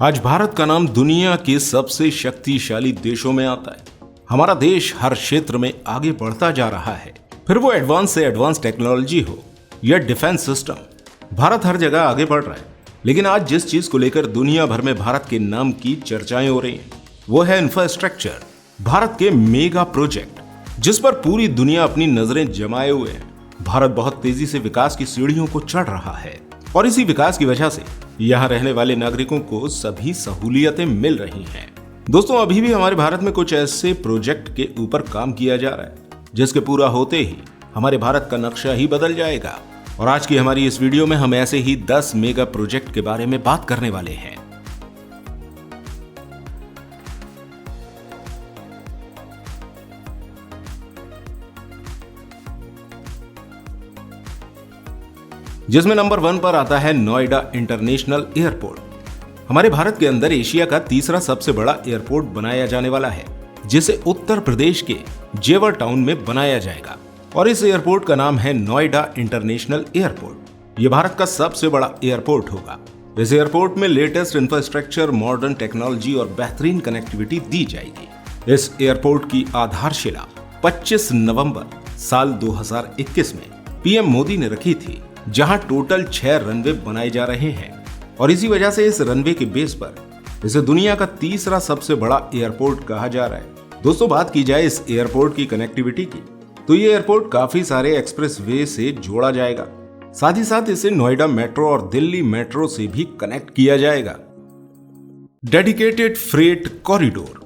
आज भारत का नाम दुनिया के सबसे शक्तिशाली देशों में आता है। हमारा देश हर क्षेत्र में आगे बढ़ता जा रहा है, फिर वो एडवांस से एडवांस टेक्नोलॉजी हो या डिफेंस सिस्टम, भारत हर जगह आगे बढ़ रहा है। लेकिन आज जिस चीज को लेकर दुनिया भर में भारत के नाम की चर्चाएं हो रही हैं, वो है इंफ्रास्ट्रक्चर, भारत के मेगा प्रोजेक्ट, जिस पर पूरी दुनिया अपनी नजरें जमाए हुए है। भारत बहुत तेजी से विकास की सीढ़ियों को चढ़ रहा है और इसी विकास की वजह से यहाँ रहने वाले नागरिकों को सभी सहूलियतें मिल रही हैं। दोस्तों, अभी भी हमारे भारत में कुछ ऐसे प्रोजेक्ट के ऊपर काम किया जा रहा है जिसके पूरा होते ही हमारे भारत का नक्शा ही बदल जाएगा। और आज की हमारी इस वीडियो में हम ऐसे ही 10 मेगा प्रोजेक्ट के बारे में बात करने वाले हैं। जिसमें नंबर 1 पर आता है नोएडा इंटरनेशनल एयरपोर्ट। हमारे भारत के अंदर एशिया का तीसरा सबसे बड़ा एयरपोर्ट बनाया जाने वाला है, जिसे उत्तर प्रदेश के जेवर टाउन में बनाया जाएगा और इस एयरपोर्ट का नाम है नोएडा इंटरनेशनल एयरपोर्ट। ये भारत का सबसे बड़ा एयरपोर्ट होगा। इस एयरपोर्ट में लेटेस्ट इंफ्रास्ट्रक्चर, मॉडर्न टेक्नोलॉजी और बेहतरीन कनेक्टिविटी दी जाएगी। इस एयरपोर्ट की आधारशिला 25 नवंबर साल 2021 में पीएम मोदी ने रखी थी, जहां टोटल 6 रनवे बनाए जा रहे हैं और इसी वजह से इस रनवे के बेस पर इसे दुनिया का तीसरा सबसे बड़ा एयरपोर्ट कहा जा रहा है। दोस्तों, बात की जाए इस एयरपोर्ट की कनेक्टिविटी की, तो ये एयरपोर्ट काफी सारे एक्सप्रेसवे से जोड़ा जाएगा। साथ ही साथ इसे नोएडा मेट्रो और दिल्ली मेट्रो से भी कनेक्ट किया जाएगा। Dedicated freight corridor.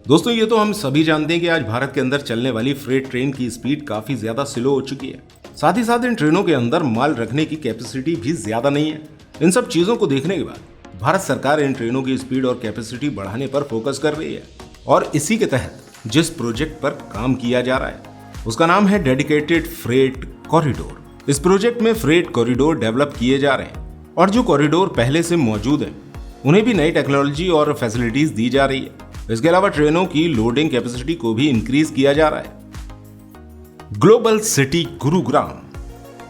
दोस्तों, ये तो हम सभी जानते हैं कि आज भारत के अंदर चलने वाली फ्रेट ट्रेन की स्पीड काफी ज्यादा स्लो हो चुकी है। साथ ही साथ इन ट्रेनों के अंदर माल रखने की कैपेसिटी भी ज्यादा नहीं है। इन सब चीजों को देखने के बाद भारत सरकार इन ट्रेनों की स्पीड और कैपेसिटी बढ़ाने पर फोकस कर रही है और इसी के तहत जिस प्रोजेक्ट पर काम किया जा रहा है उसका नाम है डेडिकेटेड फ्रेट कॉरिडोर। इस प्रोजेक्ट में फ्रेट कॉरिडोर डेवलप किए जा रहे हैं और जो कॉरिडोर पहले से मौजूद है उन्हें भी नई टेक्नोलॉजी और फैसिलिटीज दी जा रही है। इसके अलावा ट्रेनों की लोडिंग कैपेसिटी को भी इंक्रीज किया जा रहा है। Global city Gurugram.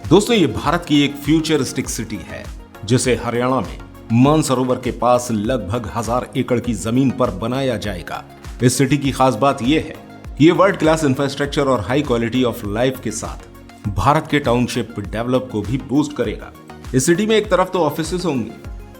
दोस्तों, ये भारत की एक फ्यूचरिस्टिक सिटी है जिसे हरियाणा में मानसरोवर के पास लगभग 1000 एकड़ की जमीन पर बनाया जाएगा। इस सिटी की खास बात यह है कि ये वर्ल्ड क्लास इंफ्रास्ट्रक्चर और हाई क्वालिटी ऑफ लाइफ के साथ भारत के टाउनशिप डेवलप को भी बूस्ट करेगा। इस सिटी में एक तरफ तो ऑफिसेस होंगे,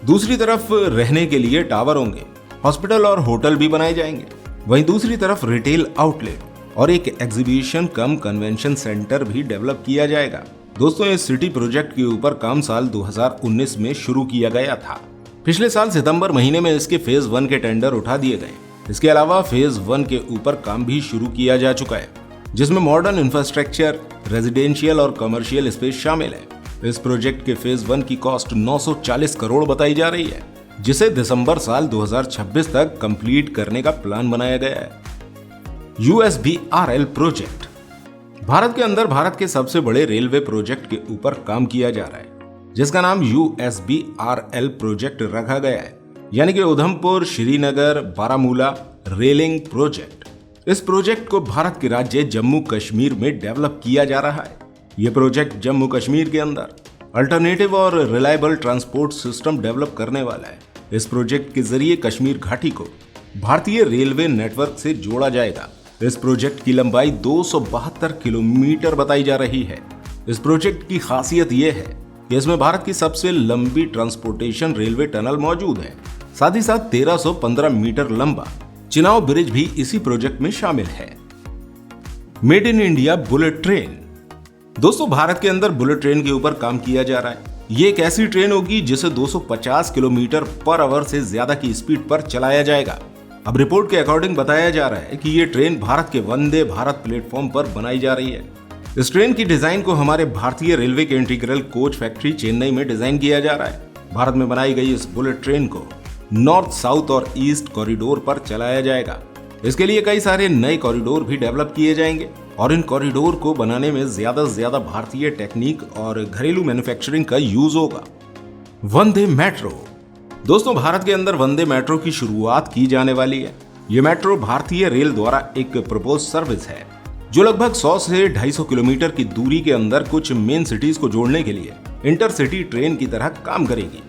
दूसरी तरफ रहने के लिए टावर होंगे, हॉस्पिटल और होटल भी बनाए जाएंगे, वहीं दूसरी तरफ रिटेल आउटलेट और एक एग्जीबिशन कम कन्वेंशन सेंटर भी डेवलप किया जाएगा। दोस्तों, इस सिटी प्रोजेक्ट के ऊपर काम साल 2019 में शुरू किया गया था। पिछले साल सितंबर महीने में इसके फेज 1 के टेंडर उठा दिए गए। इसके अलावा फेज 1 के ऊपर काम भी शुरू किया जा चुका है, जिसमें मॉडर्न इंफ्रास्ट्रक्चर, रेजिडेंशियल और कमर्शियल स्पेस शामिल है। इस प्रोजेक्ट के फेज 1 की कॉस्ट 940 करोड़ बताई जा रही है, जिसे दिसंबर साल 2026 तक कंप्लीट करने का प्लान बनाया गया है। USBRL project. भारत के अंदर भारत के सबसे बड़े रेलवे प्रोजेक्ट के ऊपर काम किया जा रहा है, जिसका नाम USBRL प्रोजेक्ट रखा गया है, यानी कि उधमपुर श्रीनगर बारामूला रेलिंग प्रोजेक्ट। इस प्रोजेक्ट को भारत के राज्य जम्मू कश्मीर में डेवलप किया जा रहा है। यह प्रोजेक्ट जम्मू कश्मीर के अंदर अल्टरनेटिव और रिलायबल ट्रांसपोर्ट सिस्टम डेवलप करने वाला है। इस प्रोजेक्ट के जरिए कश्मीर घाटी को भारतीय रेलवे नेटवर्क से जोड़ा जाएगा। इस प्रोजेक्ट की लंबाई 272 किलोमीटर बताई जा रही है। इस प्रोजेक्ट की खासियत यह है कि इसमें भारत की सबसे लंबी ट्रांसपोर्टेशन रेलवे टनल मौजूद है। साथ ही साथ 1315 मीटर लंबा चिनाव ब्रिज भी इसी प्रोजेक्ट में शामिल है। Made in India bullet train. दोस्तों, भारत के अंदर बुलेट ट्रेन के ऊपर काम किया जा रहा है। ये एक ऐसी ट्रेन होगी जिसे 250 किलोमीटर पर आवर से ज्यादा की स्पीड पर चलाया जाएगा। अब रिपोर्ट के अकॉर्डिंग बताया जा रहा है कि ये ट्रेन भारत के वंदे भारत प्लेटफॉर्म पर बनाई जा रही है। इस ट्रेन की डिजाइन को हमारे भारतीय रेलवे के इंटीग्रल कोच फैक्ट्री चेन्नई में डिजाइन किया जा रहा है। भारत में बनाई गई इस बुलेट ट्रेन को नॉर्थ, साउथ और ईस्ट कॉरिडोर पर चलाया जाएगा। इसके लिए कई सारे नए कॉरिडोर भी डेवलप किए जाएंगे और इन कॉरिडोर को बनाने में ज्यादा से ज्यादा भारतीय टेक्निक और घरेलू मैन्युफैक्चरिंग का यूज होगा। वंदे मेट्रो। दोस्तों, भारत के अंदर वंदे मेट्रो की शुरुआत की जाने वाली है। ये मेट्रो भारतीय रेल द्वारा एक प्रपोज सर्विस है जो लगभग 100 से 250 किलोमीटर की दूरी के अंदर कुछ मेन सिटीज को जोड़ने के लिए इंटरसिटी ट्रेन की तरह काम करेगी।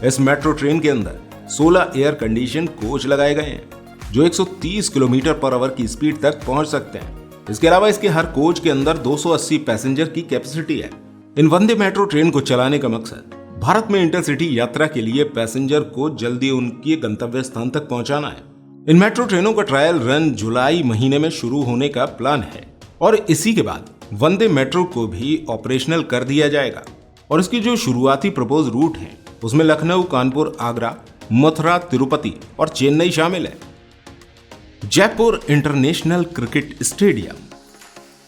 इस मेट्रो ट्रेन के अंदर 16 एयर कंडीशन कोच लगाए गए हैं जो 130 किलोमीटर पर आवर की स्पीड तक पहुंच सकते हैं। इसके अलावा इसके हर कोच के अंदर 280 पैसेंजर की कैपेसिटी है। इन वंदे मेट्रो ट्रेन को चलाने का मकसद भारत में इंटरसिटी यात्रा के लिए पैसेंजर को जल्दी उनके गंतव्य स्थान तक पहुंचाना है। इन मेट्रो ट्रेनों का ट्रायल रन जुलाई महीने में शुरू होने का प्लान है और इसी के बाद वंदे मेट्रो को भी ऑपरेशनल कर दिया जाएगा। और इसकी जो शुरुआती प्रपोज रूट है उसमें लखनऊ, कानपुर, आगरा, मथुरा, तिरुपति और चेन्नई शामिल है। Jaipur international cricket stadium.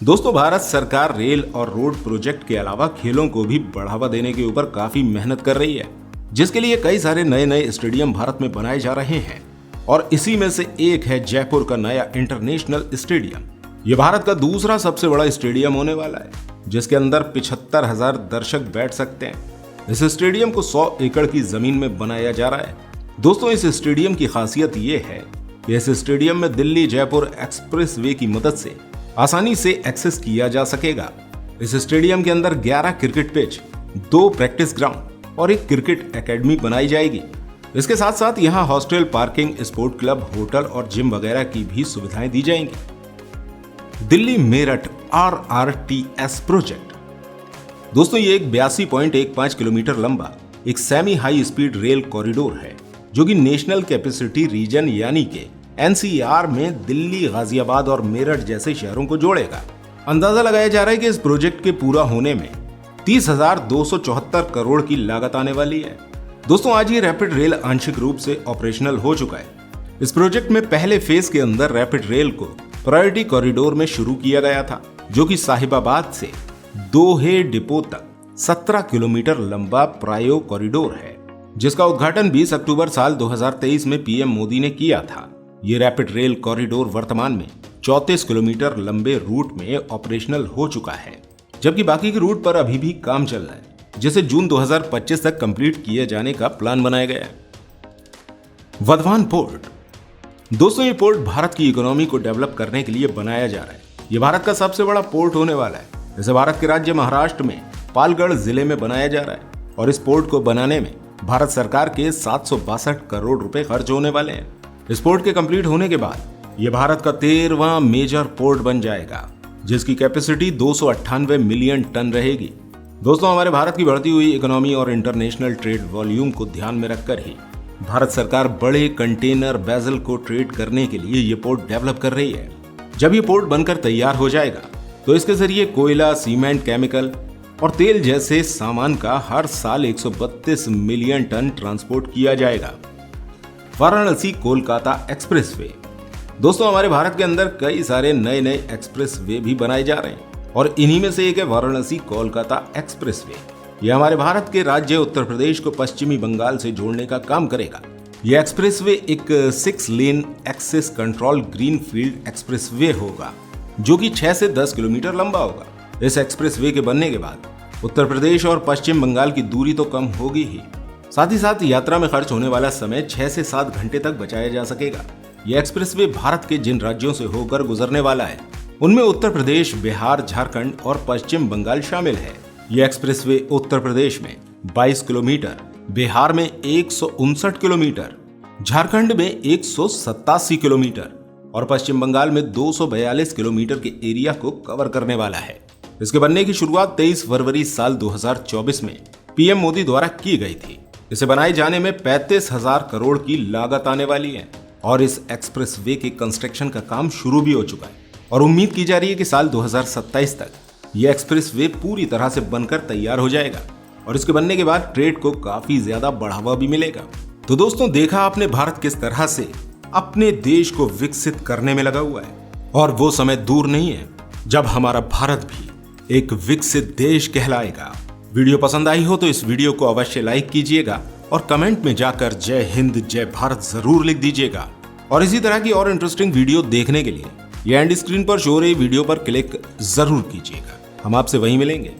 दोस्तों, भारत सरकार रेल और रोड प्रोजेक्ट के अलावा खेलों को भी बढ़ावा देने के ऊपर काफी मेहनत कर रही है, जिसके लिए कई सारे नए नए स्टेडियम भारत में बनाए जा रहे हैं और इसी में से एक है जयपुर का नया इंटरनेशनल स्टेडियम। ये भारत का दूसरा सबसे बड़ा स्टेडियम होने वाला है, जिसके अंदर 75,000 दर्शक बैठ सकते हैं। इस स्टेडियम को 100 एकड़ की जमीन में बनाया जा रहा है। दोस्तों, इस स्टेडियम की खासियत ये है कि इस स्टेडियम में दिल्ली जयपुर एक्सप्रेसवे की मदद से आसानी से एक्सेस किया जा सकेगा। इस स्टेडियम के अंदर 11 क्रिकेट पिच, 2 प्रैक्टिस ग्राउंड और 1 क्रिकेट एकेडमी बनाई जाएगी। इसके साथ साथ यहाँ hostel, parking, sport club, hotel और जिम वगैरह की भी सुविधाएं दी जाएंगी। Delhi Meerut RRTS project. दोस्तों, ये एक 82.15 किलोमीटर लंबा एक semi high speed rail corridor है जो कि नेशनल कैपेसिटी रीजन यानी कि NCR में दिल्ली, गाजियाबाद और मेरठ जैसे शहरों को जोड़ेगा। अंदाजा लगाया जा रहा है कि इस प्रोजेक्ट के पूरा होने में 30,274 करोड़ की लागत आने वाली है। दोस्तों, आज ये रैपिड रेल आंशिक रूप से ऑपरेशनल हो चुका है। इस प्रोजेक्ट में पहले फेज के अंदर रैपिड रेल को प्रायोरिटी कॉरिडोर में शुरू किया गया था, जो कि साहिबाबाद से दोहे डिपो तक 17 किलोमीटर लंबा प्रायो कॉरिडोर है, जिसका उद्घाटन 20 अक्टूबर साल 2023 में PM मोदी ने किया था। ये रैपिड रेल कॉरिडोर वर्तमान में 34 किलोमीटर लंबे रूट में ऑपरेशनल हो चुका है, जबकि बाकी के रूट पर अभी भी काम चल रहा है, जिसे जून 2025 तक कंप्लीट किए जाने का प्लान बनाया गया है। वधवान पोर्ट। दोस्तों, ये पोर्ट भारत की इकोनॉमी को डेवलप करने के लिए बनाया जा रहा है। ये भारत का सबसे बड़ा पोर्ट होने वाला है। इसे भारत के राज्य महाराष्ट्र में पालगढ़ जिले में बनाया जा रहा है और इस पोर्ट को बनाने में भारत सरकार के 762 करोड़ रुपए खर्च होने वाले हैं। इस पोर्ट के कंप्लीट होने के बाद ये भारत का 13वां मेजर पोर्ट बन जाएगा, जिसकी कैपेसिटी 298 मिलियन टन रहेगी। दोस्तों, हमारे भारत की बढ़ती हुई इकोनॉमी और इंटरनेशनल ट्रेड वॉल्यूम को ध्यान में रखकर ही भारत सरकार बड़े कंटेनर वेसल को ट्रेड करने के लिए ये पोर्ट डेवलप कर रही है। जब ये पोर्ट बनकर तैयार हो जाएगा तो इसके जरिए कोयला, सीमेंट, केमिकल और तेल जैसे सामान का हर साल 132 मिलियन टन ट्रांसपोर्ट किया जाएगा। वाराणसी कोलकाता एक्सप्रेसवे। दोस्तों, हमारे भारत के अंदर कई सारे नए नए एक्सप्रेसवे भी बनाए जा रहे हैं और इन्हीं में से एक है वाराणसी कोलकाता एक्सप्रेसवे। यह हमारे भारत के राज्य उत्तर प्रदेश को पश्चिमी बंगाल से जोड़ने का काम करेगा। यह एक्सप्रेसवे एक 6 lane access control green field expressway होगा, जो कि 6 से 10 किलोमीटर लंबा होगा। इस एक्सप्रेसवे के बनने के बाद उत्तर प्रदेश और पश्चिम बंगाल की दूरी तो कम होगी ही, साथ ही साथ यात्रा में खर्च होने वाला समय 6 से 7 घंटे तक बचाया जा सकेगा। यह एक्सप्रेसवे भारत के जिन राज्यों से होकर गुजरने वाला है उनमें उत्तर प्रदेश, बिहार, झारखंड और पश्चिम बंगाल शामिल है। यह एक्सप्रेसवे उत्तर प्रदेश में 22 किलोमीटर, बिहार में 159 किलोमीटर, झारखंड में 187 किलोमीटर और पश्चिम बंगाल में 242 किलोमीटर के एरिया को कवर करने वाला है। इसके बनने की शुरुआत 23 फरवरी साल 2024 में PM मोदी द्वारा की गई थी। इसे बनाए जाने में 35,000 करोड़ की लागत आने वाली है और इस एक्सप्रेसवे के कंस्ट्रक्शन का काम शुरू भी हो चुका है और उम्मीद की जा रही है कि साल 2027 तक यह एक्सप्रेसवे पूरी तरह से बनकर तैयार हो जाएगा और इसके बनने के बाद ट्रेड को काफी ज्यादा बढ़ावा भी मिलेगा। तो दोस्तों, देखा आपने भारत किस तरह से अपने देश को विकसित करने में लगा हुआ है और वो समय दूर नहीं है जब हमारा भारत भी एक विकसित देश कहलाएगा। वीडियो पसंद आई हो तो इस वीडियो को अवश्य लाइक कीजिएगा और कमेंट में जाकर जय हिंद जय भारत जरूर लिख दीजिएगा। और इसी तरह की और इंटरेस्टिंग वीडियो देखने के लिए ये एंड स्क्रीन पर शो हो रही वीडियो पर क्लिक जरूर कीजिएगा। हम आपसे वहीं मिलेंगे।